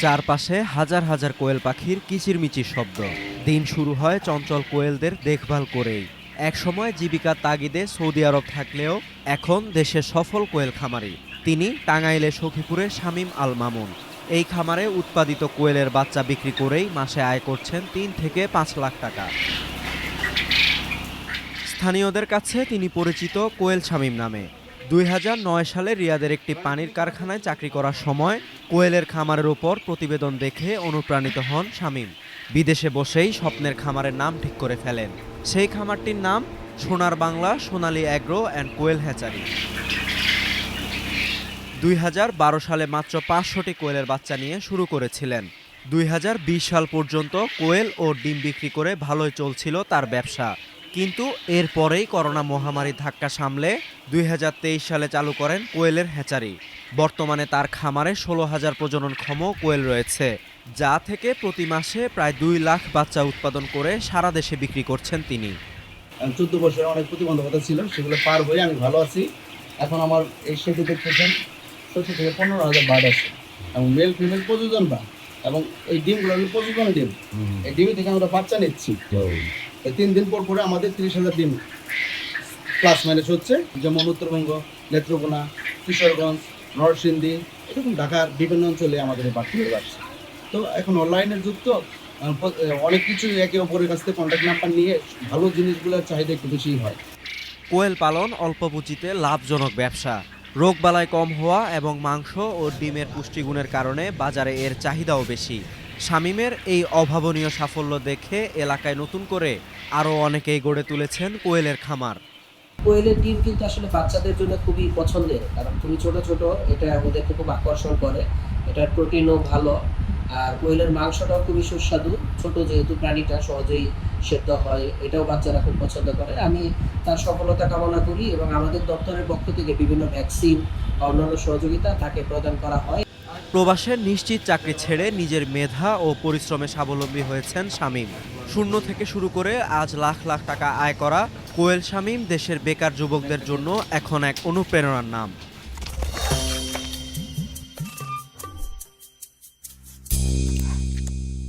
চারপাশে হাজার হাজার কোয়েল পাখির কিচিরমিচির শব্দ। দিন শুরু হয় চঞ্চল কোয়েলদের দেখভাল করেই। একসময় জীবিকার তাগিদে সৌদি আরব থাকলেও এখন দেশের সফল কোয়েল খামারি তিনি টাঙ্গাইলের সখীপুরে শামীম আল মামুন। এই খামারে উৎপাদিত কোয়েলের বাচ্চা বিক্রি করেই মাসে আয় করছেন ৩ থেকে ৫ লাখ টাকা। স্থানীয়দের কাছে তিনি পরিচিত কোয়েল শামীম নামে। ২০০৯ সালে রিয়াদের একটি পানির কারখানায় চাকরি করার সময় কোয়েলের খামারের ওপর প্রতিবেদন দেখে অনুপ্রাণিত হন শামীম। বিদেশে বসেই স্বপ্নের খামারের নাম ঠিক করে ফেলেন। সেই খামারটির নাম সোনার বাংলা সোনালী অ্যাগ্রো অ্যান্ড কোয়েল হ্যাচারি। ২০১২ সালে মাত্র ৫০০টি কোয়েলের বাচ্চা নিয়ে শুরু করেছিলেন। ২০২০ সাল পর্যন্ত কোয়েল ও ডিম বিক্রি করে ভালোই চলছিল তার ব্যবসা। কিন্তু এরপরেই করোনা মহামারী ধাক্কা সামলে ২০২৩ সালে চালু করেন কোয়েলের হ্যাচারি। বর্তমানে তার খামারে ১৬,০০০ প্রজননক্ষম কোয়েল রয়েছে, যা থেকে প্রতি মাসে প্রায় ২ লাখ বাচ্চা উৎপাদন করে সারা দেশে বিক্রি করছেন তিনি। 14 বছরে অনেক প্রতিবন্ধকতা ছিল, সেগুলো পার হয়ে আমি ভালো আছি। এখন আমার এই শেডে দেখতেছেন ১৪ থেকে ১৫,০০০ বার্ড আছে এবং মেল ফিমেল প্রযোজন বা এবং এই ডিমগুলো হলো প্রযোজন ডিম। এই ডিম থেকে আমরা বাচ্চা নিচ্ছি। ৩ দিন পর পরে আমাদের ৩০,০০০ ডিম প্লাস মাইনাস হচ্ছে, যেমন উত্তরবঙ্গ, নেত্রকোনা, কিশোরগঞ্জ, নরসিংদী, এরকম ঢাকার বিভিন্ন অঞ্চলে আমাদের এই বাচ্চা যাচ্ছে। তো এখন অনলাইনের যুগ, তো অনেক কিছু একে অপরের কাছ থেকে কন্ট্যাক্ট নাম্বার নিয়ে ভালো জিনিসগুলোর চাহিদা একটু বেশি হয়। কোয়েল পালন অল্প পুঁজিতে লাভজনক ব্যবসা। রোগবালাই কম হওয়া এবং মাংস ও ডিমের পুষ্টিগুণের কারণে বাজারে এর চাহিদাও বেশি। শামীমের এই অভাবনীয় সাফল্য দেখে এলাকায় নতুন করে আরও অনেকেই গড়ে তুলেছেন কোয়েলের খামার। কোয়েলের ডিম কিন্তু আসলে বাচ্চাদের জন্য খুবই পছন্দের, কারণ খুবই ছোট ছোট, এটা ওদেরকে খুব আকর্ষণ করে। এটার প্রোটিনও ভালো, আর কোয়েলের মাংসটাও খুবই সুস্বাদু। ছোট যেহেতু প্রাণীটা সহজেই সেদ্ধ হয়, এটাও বাচ্চারা খুব পছন্দ করে। আমি তার সফলতা কামনা করি এবং আমাদের দপ্তরের পক্ষ থেকে বিভিন্ন ভ্যাকসিন, অন্যান্য সহযোগিতা তাকে প্রদান করা হয়। প্রবাসের নিশ্চিত চাকরি ছেড়ে নিজের মেধা ও পরিশ্রমে স্বাবলম্বী হয়েছেন শামীম। শূন্য থেকে শুরু করে আজ লাখ লাখ টাকা আয় করা কোয়েল শামীম দেশের বেকার যুবকদের জন্য এখন এক অনুপ্রেরণার নাম।